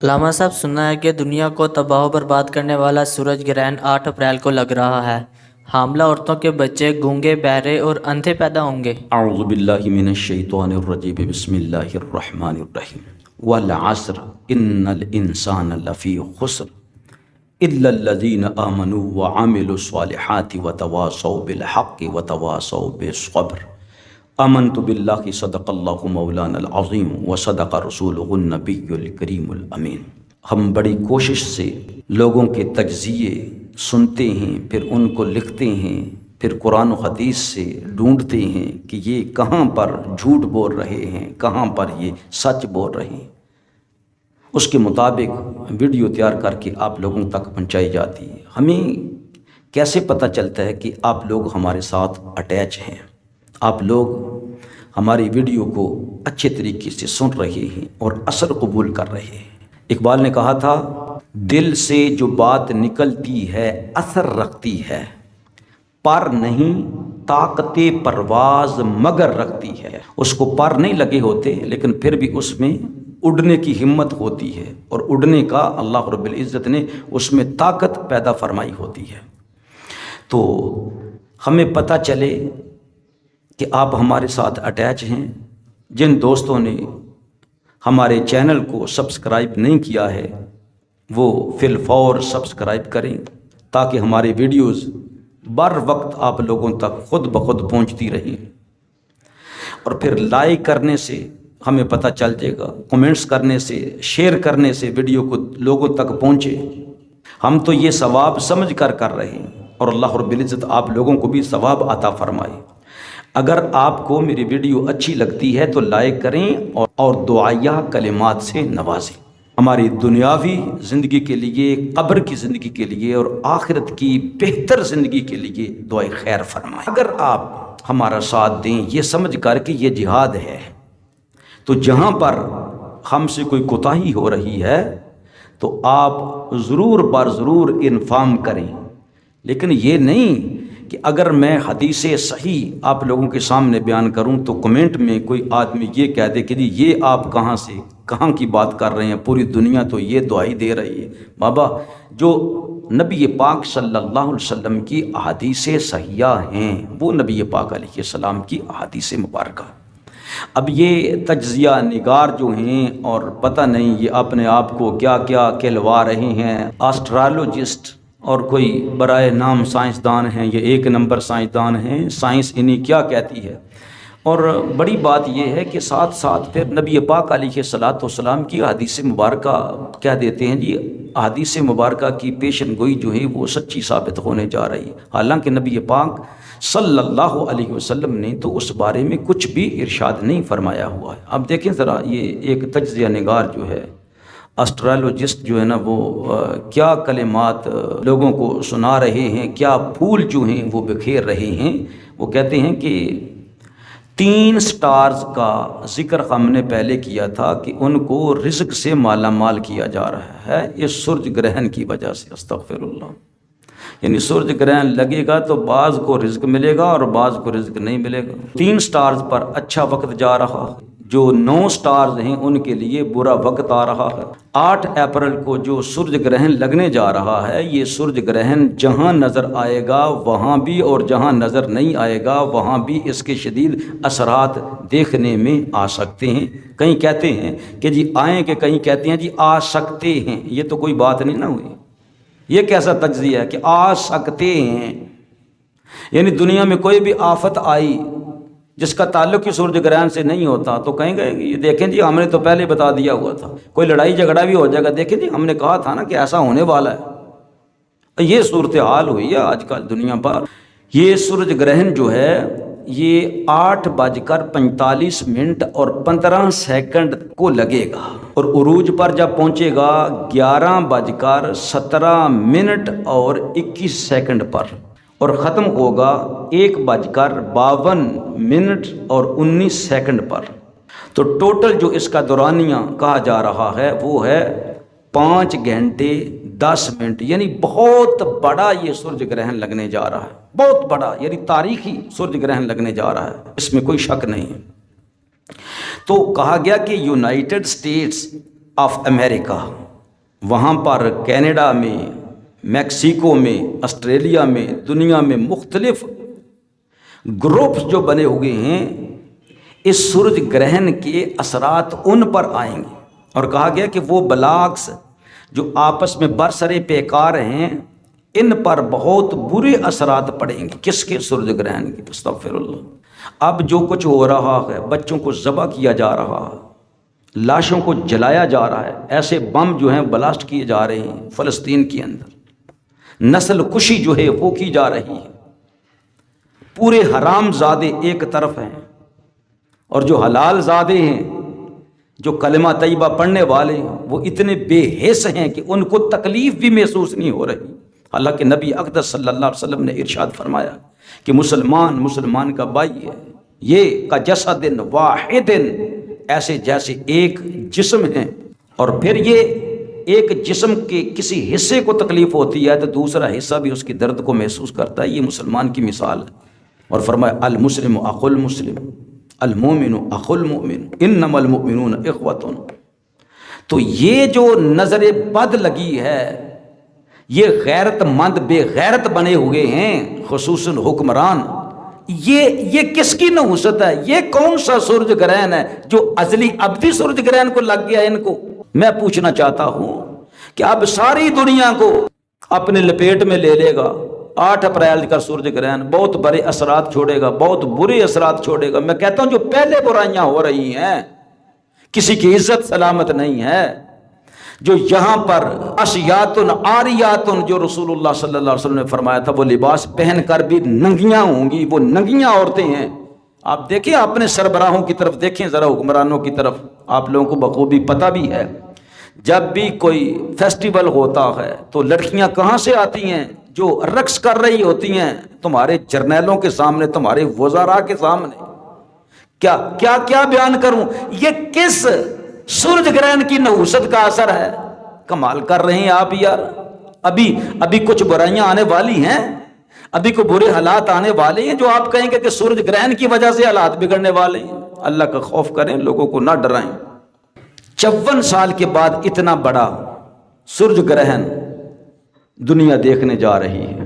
علامہ صاحب، سنا ہے کہ دنیا کو تباہ و برباد کرنے والا سورج گرہن 8 اپریل کو لگ رہا ہے۔ حاملہ عورتوں کے بچے گونگے، بہرے اور اندھے پیدا ہوں گے۔ اعوذ باللہ من الشیطان الرجیم، بسم اللہ الرحمن الرحیم۔ والعصر ان الانسان لفی خسر الا الذین آمنوا وعملوا الصالحات وتواصوا بالحق وتواصوا بالصبر۔ آمنت باللہ صدق اللہ مولانا العظیم وصدق رسولہ النبی الکریم الامین۔ ہم بڑی کوشش سے لوگوں کے تجزیے سنتے ہیں، پھر ان کو لکھتے ہیں، پھر قرآن و حدیث سے ڈھونڈتے ہیں کہ یہ کہاں پر جھوٹ بول رہے ہیں، کہاں پر یہ سچ بول رہے ہیں۔ اس کے مطابق ویڈیو تیار کر کے آپ لوگوں تک پہنچائی جاتی ہے۔ ہمیں کیسے پتہ چلتا ہے کہ آپ لوگ ہمارے ساتھ اٹیچ ہیں، آپ لوگ ہماری ویڈیو کو اچھے طریقے سے سن رہے ہیں اور اثر قبول کر رہے ہیں؟ اقبال نے کہا تھا، دل سے جو بات نکلتی ہے اثر رکھتی ہے، پر نہیں طاقت پرواز مگر رکھتی ہے۔ اس کو پر نہیں لگے ہوتے لیکن پھر بھی اس میں اڑنے کی ہمت ہوتی ہے، اور اڑنے کا اللہ رب العزت نے اس میں طاقت پیدا فرمائی ہوتی ہے۔ تو ہمیں پتہ چلے کہ آپ ہمارے ساتھ اٹیچ ہیں۔ جن دوستوں نے ہمارے چینل کو سبسکرائب نہیں کیا ہے وہ فی الفور سبسکرائب کریں، تاکہ ہماری ویڈیوز بر وقت آپ لوگوں تک خود بخود پہنچتی رہیں۔ اور پھر لائک کرنے سے ہمیں پتہ چل جائے گا، کمنٹس کرنے سے، شیئر کرنے سے ویڈیو کو لوگوں تک پہنچے۔ ہم تو یہ ثواب سمجھ کر رہے ہیں، اور اللہ رب العزت آپ لوگوں کو بھی ثواب عطا فرمائے۔ اگر آپ کو میری ویڈیو اچھی لگتی ہے تو لائک کریں اور دعائیہ کلمات سے نوازیں۔ ہماری دنیاوی زندگی کے لیے، قبر کی زندگی کے لیے اور آخرت کی بہتر زندگی کے لیے دعائیں خیر فرمائیں۔ اگر آپ ہمارا ساتھ دیں یہ سمجھ کر کہ یہ جہاد ہے، تو جہاں پر ہم سے کوئی کوتاہی ہو رہی ہے تو آپ ضرور بر ضرور انفارم کریں، لیکن یہ نہیں کہ اگر میں حدیث صحیح آپ لوگوں کے سامنے بیان کروں تو کمنٹ میں کوئی آدمی یہ کہہ دے کہ جی یہ آپ کہاں کی بات کر رہے ہیں، پوری دنیا تو یہ دعائی دے رہی ہے۔ بابا، جو نبی پاک صلی اللہ علیہ وسلم کی احادیث صحیحہ ہیں وہ نبی پاک علیہ السلام کی احادیث مبارکہ۔ اب یہ تجزیہ نگار جو ہیں اور پتہ نہیں یہ اپنے آپ کو کیا کیا کہلوا رہے ہیں، آسٹرالوجسٹ اور کوئی برائے نام سائنسدان ہیں، یہ 1 نمبر سائنسدان ہیں، سائنس انہیں کیا کہتی ہے۔ اور بڑی بات یہ ہے کہ ساتھ ساتھ پھر نبی پاک علیہ السلام کی احادیث مبارکہ کہہ دیتے ہیں جی احادیث مبارکہ کی پیشن گوئی جو ہے وہ سچی ثابت ہونے جا رہی ہے، حالانکہ نبی پاک صلی اللہ علیہ وسلم نے تو اس بارے میں کچھ بھی ارشاد نہیں فرمایا ہوا ہے۔ اب دیکھیں ذرا، یہ ایک تجزیہ نگار جو ہے، اسٹرالوجسٹ جو ہے نا، وہ کیا کلمات لوگوں کو سنا رہے ہیں، کیا پھول جو ہیں وہ بکھیر رہے ہیں۔ وہ کہتے ہیں کہ 3 سٹارز کا ذکر ہم نے پہلے کیا تھا کہ ان کو رزق سے مالا مال کیا جا رہا ہے اس سورج گرہن کی وجہ سے۔ استغفر اللہ، یعنی سورج گرہن لگے گا تو بعض کو رزق ملے گا اور بعض کو رزق نہیں ملے گا۔ 3 سٹارز پر اچھا وقت جا رہا ہے، جو 9 سٹارز ہیں ان کے لیے برا وقت آ رہا ہے۔ 8 اپریل کو جو سورج گرہن لگنے جا رہا ہے، یہ سورج گرہن جہاں نظر آئے گا وہاں بھی، اور جہاں نظر نہیں آئے گا وہاں بھی اس کے شدید اثرات دیکھنے میں آ سکتے ہیں۔ کہیں کہتے ہیں کہ جی آئیں، کہ کہیں کہتے ہیں جی آ سکتے ہیں۔ یہ تو کوئی بات نہیں نہ ہوئی، یہ کیسا تجزیہ ہے کہ آ سکتے ہیں؟ یعنی دنیا میں کوئی بھی آفت آئی جس کا تعلق ہی سورج گرہن سے نہیں ہوتا تو کہیں گے یہ دیکھیں جی ہم نے تو پہلے بتا دیا ہوا تھا۔ کوئی لڑائی جھگڑا بھی ہو جائے گا، دیکھیں جی ہم نے کہا تھا نا کہ ایسا ہونے والا ہے۔ یہ صورتحال ہوئی ہے آج کل دنیا پر۔ یہ سورج گرہن جو ہے یہ 8:45 اور 15 سیکنڈ کو لگے گا، اور عروج پر جب پہنچے گا 11:17 اور 21 سیکنڈ پر، اور ختم ہوگا 1:52 اور 19 سیکنڈ پر۔ تو ٹوٹل جو اس کا دورانیہ کہا جا رہا ہے وہ ہے 5 گھنٹے 10 منٹ، یعنی بہت بڑا یہ سورج گرہن لگنے جا رہا ہے، بہت بڑا، یعنی تاریخی سورج گرہن لگنے جا رہا ہے، اس میں کوئی شک نہیں ہے۔ تو کہا گیا کہ یونائٹڈ اسٹیٹس آف امریکہ وہاں پر کینیڈا میں، میکسیکو میں، آسٹریلیا میں، دنیا میں مختلف گروپس جو بنے ہوئے ہیں، اس سورج گرہن کے اثرات ان پر آئیں گے، اور کہا گیا کہ وہ بلاکس جو آپس میں برسر پیکار ہیں، ان پر بہت برے اثرات پڑیں گے۔ کس کے؟ سورج گرہن کے۔ استغفر اللہ۔ اب جو کچھ ہو رہا ہے، بچوں کو ذبح کیا جا رہا ہے، لاشوں کو جلایا جا رہا ہے، ایسے بم جو ہیں بلاسٹ کیے جا رہے ہیں فلسطین کے اندر، نسل کشی جو ہے وہ کی جا رہی ہے، پورے حرام زادے ایک طرف ہیں، اور جو حلال زادے ہیں، جو کلمہ طیبہ پڑھنے والے ہیں، وہ اتنے بے حس ہیں کہ ان کو تکلیف بھی محسوس نہیں ہو رہی۔ حالانکہ نبی اقدس صلی اللہ علیہ وسلم نے ارشاد فرمایا کہ مسلمان کا بھائی ہے، یہ کا جسد واحد، ایسے جیسے ایک جسم ہے، اور پھر یہ ایک جسم کے کسی حصے کو تکلیف ہوتی ہے تو دوسرا حصہ بھی اس کی درد کو محسوس کرتا ہے۔ یہ مسلمان کی مثال ہے۔ اور فرمایا المسلم اخو المسلم، المومن اخو المؤمن، انما المؤمنون اخوۃ۔ تو یہ جو نظر بد لگی ہے، یہ غیرت مند بے غیرت بنے ہوئے ہیں، خصوصاً حکمران، یہ کس کی نحوست ہے؟ یہ کون سا سورج گرہن ہے جو ازلی ابدی سورج گرہن کو لگ گیا ان کو؟ میں پوچھنا چاہتا ہوں کہ اب ساری دنیا کو اپنے لپیٹ میں لے لے گا 8 اپریل کا سورج گرہن، بہت بڑے اثرات چھوڑے گا، بہت برے اثرات چھوڑے گا۔ میں کہتا ہوں جو پہلے برائیاں ہو رہی ہیں، کسی کی عزت سلامت نہیں ہے، جو یہاں پر اشیاتن آریاتن جو رسول اللہ صلی اللہ علیہ وسلم نے فرمایا تھا، وہ لباس پہن کر بھی ننگیاں ہوں گی، وہ ننگیاں عورتیں ہیں۔ آپ دیکھیں، اپنے سربراہوں کی طرف دیکھیں ذرا، حکمرانوں کی طرف، آپ لوگوں کو بخوبی پتہ بھی ہے، جب بھی کوئی فیسٹیول ہوتا ہے تو لڑکیاں کہاں سے آتی ہیں؟ جو رقص کر رہی ہوتی ہیں تمہارے جرنیلوں کے سامنے، تمہارے وزراء کے سامنے۔ کیا بیان کروں؟ یہ کس سورج گرہن کی نحوست کا اثر ہے؟ کمال کر رہے ہیں آپ یار۔ ابھی کچھ برائیاں آنے والی ہیں، ابھی کوئی برے حالات آنے والے ہیں جو آپ کہیں گے کہ سورج گرہن کی وجہ سے حالات بگڑنے والے ہیں۔ اللہ کا خوف کریں، لوگوں کو نہ ڈرائیں۔ 54 سال کے بعد اتنا بڑا سورج گرہن دنیا دیکھنے جا رہی ہے،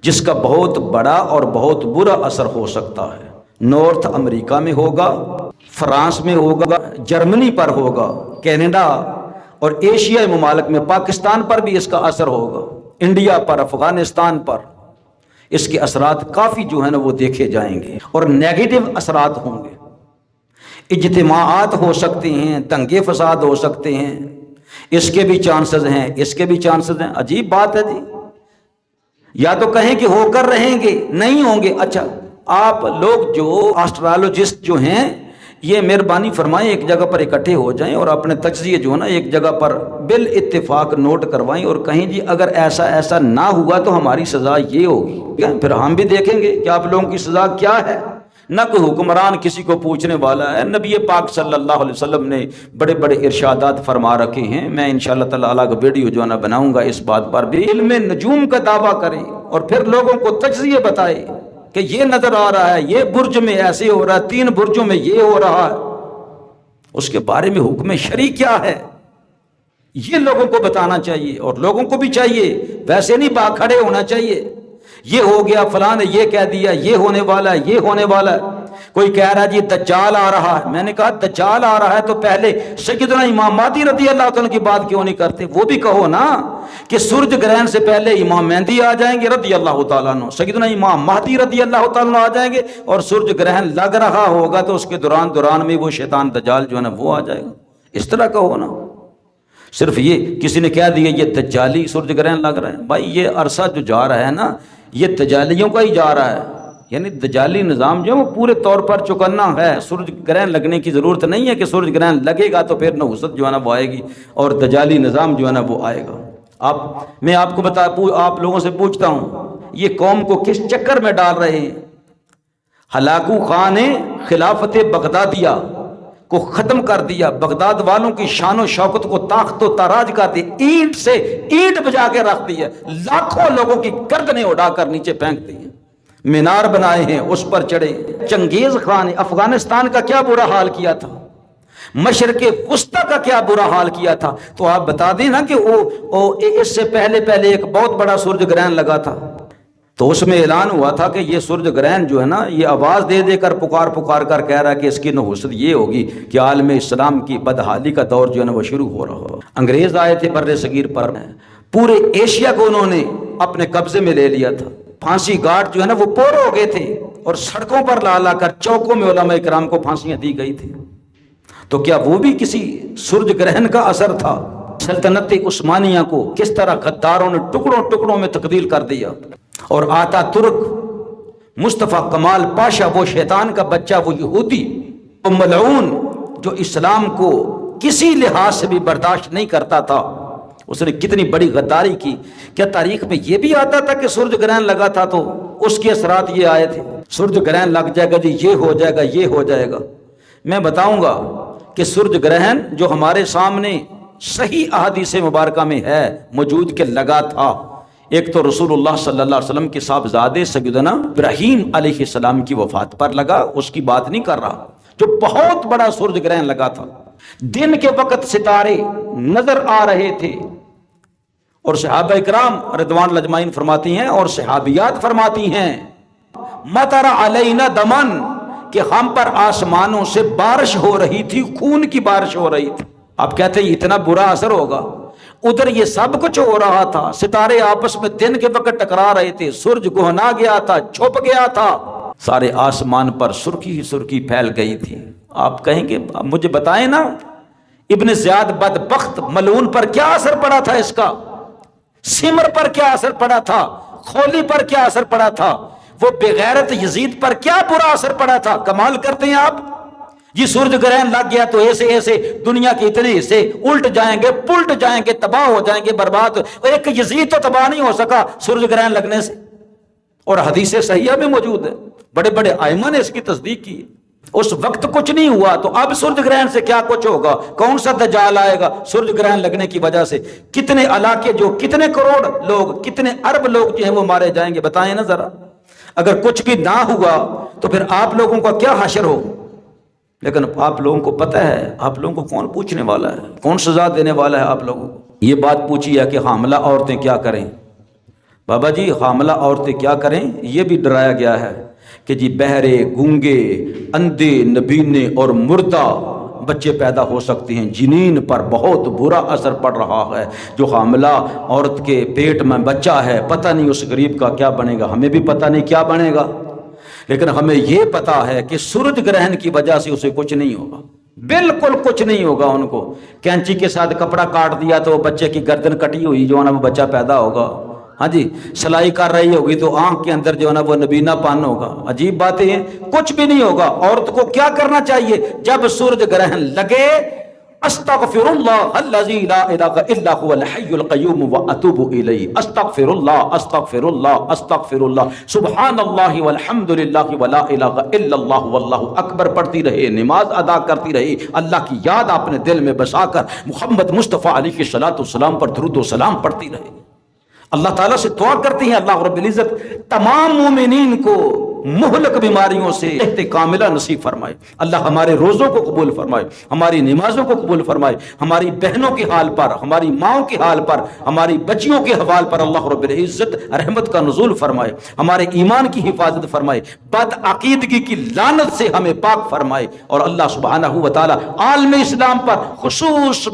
جس کا بہت بڑا اور بہت برا اثر ہو سکتا ہے۔ نارتھ امریکہ میں ہوگا، فرانس میں ہوگا، جرمنی پر ہوگا، کینیڈا اور ایشیائی ممالک میں پاکستان پر بھی اس کا اثر ہوگا، انڈیا پر، افغانستان پر۔ اس کے اثرات کافی جو ہے نا وہ دیکھے جائیں گے، اور نیگیٹو اثرات ہوں گے۔ اجتماعات ہو سکتے ہیں، دنگے فساد ہو سکتے ہیں، اس کے بھی چانسز ہیں، اس کے بھی چانسز ہیں۔ عجیب بات ہے جی، یا تو کہیں کہ ہو کر رہیں گے، نہیں ہوں گے۔ اچھا، آپ لوگ جو آسٹرالوجسٹ جو ہیں، یہ مہربانی فرمائیں ایک جگہ پر اکٹھے ہو جائیں اور اپنے تجزیے جو ہے نا ایک جگہ پر بالاتفاق نوٹ کروائیں، اور کہیں جی اگر ایسا نہ ہوا تو ہماری سزا یہ ہوگی۔ پھر ہم بھی دیکھیں گے کہ آپ لوگوں کی سزا کیا ہے۔ نہ کوئی حکمران کسی کو پوچھنے والا ہے۔ نبی پاک صلی اللہ علیہ وسلم نے بڑے بڑے ارشادات فرما رکھے ہیں۔ میں انشاءاللہ تعالیٰ الگ ویڈیو جو ہے نا بناؤں گا اس بات پر بھی۔ علم نجوم کا دعویٰ کرے اور پھر لوگوں کو تجزیے بتائے کہ یہ نظر آ رہا ہے، یہ برج میں ایسے ہو رہا ہے، 3 برجوں میں یہ ہو رہا ہے، اس کے بارے میں حکم شرعی کیا ہے، یہ لوگوں کو بتانا چاہیے۔ اور لوگوں کو بھی چاہیے، ویسے نہیں با کھڑے ہونا چاہیے، یہ ہو گیا فلاں نے یہ کہہ دیا، یہ ہونے والا ہے، یہ ہونے والا ہے۔ کوئی کہہ رہا ہے جی دجال آ رہا ہے، میں نے کہا دجال آ رہا ہے تو پہلے سیدنا امام مہدی رضی اللہ تعالیٰ کی بات کیوں نہیں کرتے؟ وہ بھی کہو نا کہ سورج گرہن سے پہلے امام مہدی آ جائیں گے رضی اللہ تعالیٰ عنہ، سیدنا امام مہدی رضی اللہ تعالیٰ عنہ آ جائیں گے، اور سورج گرہن لگ رہا ہوگا تو اس کے دوران میں وہ شیطان دجال جو ہے نا وہ آ جائے گا۔ اس طرح کہو نا۔ صرف یہ کسی نے کہہ دیا یہ دجالی سورج گرہن لگ رہا ہے، بھائی یہ عرصہ جو جا رہا ہے نا یہ دجالیوں کا ہی جا رہا ہے، یعنی دجالی نظام جو ہے وہ پورے طور پر چکنا ہے۔ سورج گرہن لگنے کی ضرورت نہیں ہے کہ سورج گرہن لگے گا تو پھر نحوست جو ہے نا وہ آئے گی اور دجالی نظام جو ہے نا وہ آئے گا۔ میں آپ کو آپ لوگوں سے پوچھتا ہوں، یہ قوم کو کس چکر میں ڈال رہے ہیں؟ ہلاکو خان نے خلافت بغدادیہ کو ختم کر دیا، بغداد والوں کی شان و شوکت کو تاخت و تاراج کر دیا، اینٹ سے اینٹ بجا کے رکھ دی ہے، لاکھوں لوگوں کی گردنیں اڑا کر نیچے پھینک دی ہیں، مینار بنائے ہیں، اس پر چڑھے۔ چنگیز خان نے افغانستان کا کیا برا حال کیا تھا، مشرق وسطی کا کیا برا حال کیا تھا. تو آپ بتا دیں نا کہ وہ اس سے پہلے ایک بہت بڑا سورج گرہن لگا تھا، تو اس میں اعلان ہوا تھا کہ یہ سورج گرہن جو ہے نا، یہ آواز دے کر پکار کر کہہ رہا ہے کہ اس کی نحوست یہ ہوگی کہ عالم اسلام کی بدحالی کا دور جو ہے نا وہ شروع ہو رہا ہو. انگریز آئے تھے بر صغیر پر، پورے ایشیا کو انہوں نے اپنے قبضے میں لے لیا تھا. پھانسی گھاٹ جو ہے نا وہ پور ہو گئے تھے، اور سڑکوں پر لا کر چوکوں میں علماء کرام کو پھانسیاں دی گئی تھی. تو کیا وہ بھی کسی سورج گرہن کا اثر تھا؟ سلطنت عثمانیہ کو کس طرح غداروں نے ٹکڑوں میں تبدیل کر دیا، اور آتا ترک مصطفیٰ کمال پاشا، وہ شیطان کا بچہ، وہ یہودی، وہ ملعون جو اسلام کو کسی لحاظ سے بھی برداشت نہیں کرتا تھا، اس نے کتنی بڑی غداری کی. کیا تاریخ میں یہ بھی آتا تھا کہ سورج گرہن لگا تھا تو اس کے اثرات یہ آئے تھے؟ سورج گرہن لگ جائے گا جی، یہ ہو جائے گا، یہ ہو جائے گا. میں بتاؤں گا کہ سورج گرہن جو ہمارے سامنے صحیح احادیث مبارکہ میں ہے موجود، کہ لگا تھا. ایک تو رسول اللہ صلی اللہ علیہ وسلم کے صاحبزادے سیدنا ابراہیم علیہ السلام کی وفات پر لگا، اس کی بات نہیں کر رہا، جو بہت بڑا سورج گرہن لگا تھا. دن کے وقت ستارے نظر آ رہے تھے، اور صحابہ اکرام رضوان اللہ اجمعین فرماتی ہیں اور صحابیات فرماتی ہیں مطر علینا دمن، کہ ہم پر آسمانوں سے بارش ہو رہی تھی، خون کی بارش ہو رہی تھی. آپ کہتے ہیں اتنا برا اثر ہوگا؟ ادھر یہ سب کچھ ہو رہا تھا، ستارے آپس میں دن کے وقت ٹکرا رہے تھے، سورج گہنا گیا تھا، چھپ گیا تھا، سارے آسمان پر سرخی ہی سرخی پھیل گئی تھی. آپ کہیں گے مجھے بتائیں نا، ابن زیاد بدبخت ملعون پر کیا اثر پڑا تھا؟ اس کا سمر پر کیا اثر پڑا تھا؟ خولی پر کیا اثر پڑا تھا؟ وہ بغیرت یزید پر کیا برا اثر پڑا تھا؟ کمال کرتے ہیں آپ. یہ سورج گرہن لگ گیا تو ایسے دنیا کے اتنے حصے الٹ جائیں گے، پلٹ جائیں گے، تباہ ہو جائیں گے، برباد. ایک یزید تو تباہ نہیں ہو سکا سورج گرہن لگنے سے، اور حدیث صحیحہ میں موجود ہے، بڑے بڑے ائمہ نے اس کی تصدیق کی. اس وقت کچھ نہیں ہوا تو اب سورج گرہن سے کیا کچھ ہوگا؟ کون سا دجال آئے گا سورج گرہن لگنے کی وجہ سے؟ کتنے علاقے، جو کتنے کروڑ لوگ، کتنے ارب لوگ جو ہیں وہ مارے جائیں گے؟ بتائیں نا ذرا. اگر کچھ بھی نہ ہوا تو پھر آپ لوگوں کا کیا حشر ہو؟ لیکن آپ لوگوں کو پتہ ہے، آپ لوگوں کو کون پوچھنے والا ہے، کون سزا دینے والا ہے آپ لوگوں کو؟ یہ بات پوچھی ہے کہ حاملہ عورتیں کیا کریں. بابا جی حاملہ عورتیں کیا کریں یہ بھی ڈرایا گیا ہے کہ جی بہرے، گونگے، اندھے، نبینے اور مردہ بچے پیدا ہو سکتے ہیں. جنین پر بہت برا اثر پڑ رہا ہے. جو حاملہ عورت کے پیٹ میں بچہ ہے، پتہ نہیں اس غریب کا کیا بنے گا، ہمیں بھی پتہ نہیں کیا بنے گا، لیکن ہمیں یہ پتہ ہے کہ سورج گرہن کی وجہ سے اسے کچھ نہیں ہوگا، بالکل کچھ نہیں ہوگا. ان کو کینچی کے ساتھ کپڑا کاٹ دیا تو بچے کی گردن کٹی ہوئی جو ہے نا وہ بچہ پیدا ہوگا. ہاں جی، سلائی کر رہی ہوگی تو آنکھ کے اندر جو ہے نا وہ نبینا پن ہوگا. عجیب باتیں ہیں، کچھ بھی نہیں ہوگا. عورت کو کیا کرنا چاہیے جب سورج گرہن لگے؟ استغفر اللہ الذی لا الہ الا هو الحی القیوم واتوب الیہ. استغفر اللہ، استغفر اللہ، استغفر اللہ، سبحان اللہ والحمد للہ ولا الہ الا اللہ واللہ اکبر پڑھتی رہے، نماز ادا کرتی رہی، اللہ کی یاد اپنے دل میں بسا کر محمد مصطفیٰ علیہ الصلوۃ والسلام پر درود و سلام پڑھتی رہے. اللہ تعالیٰ سے دعا کرتے ہیں اللہ رب العزت تمام مومنین کو مہلک بیماریوں سے صحت کاملہ نصیب فرمائے. اللہ ہمارے روزوں کو قبول فرمائے، ہماری نمازوں کو قبول فرمائے، ہماری بہنوں کے حال پر، ہماری ماؤں کے حال پر، ہماری بچیوں کے حوال پر اللہ رب العزت رحمت کا نزول فرمائے، ہمارے ایمان کی حفاظت فرمائے، بد عقیدگی کی لعنت سے ہمیں پاک فرمائے، اور اللہ سبحانہ و تعالی عالم اسلام پر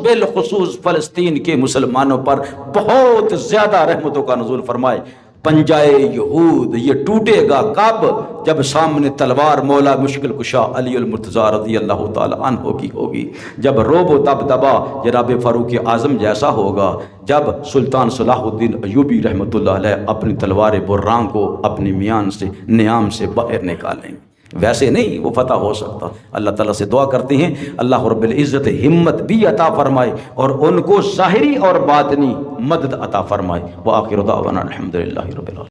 بالخصوص فلسطین کے مسلمانوں پر بہت زیادہ رحمتوں کا نزول فرمائے. پنجائے یہود یہ ٹوٹے گا کب؟ جب سامنے تلوار مولا مشکل کشا علی المرتضیٰ رضی اللہ تعالی عنہ کی ہوگی، جب روب و دبدبا جناب فاروق اعظم جیسا ہوگا، جب سلطان صلاح الدین ایوبی رحمۃ اللہ علیہ اپنی تلوار برراں کو اپنی میان سے نیام سے باہر نکالیں. ویسے نہیں وہ فتح ہو سکتا. اللہ تعالیٰ سے دعا کرتے ہیں اللہ رب العزت ہمت بھی عطا فرمائے اور ان کو ظاہری اور باطنی مدد عطا فرمائے. وآخر دعوانا الحمدللہ رب العالمین.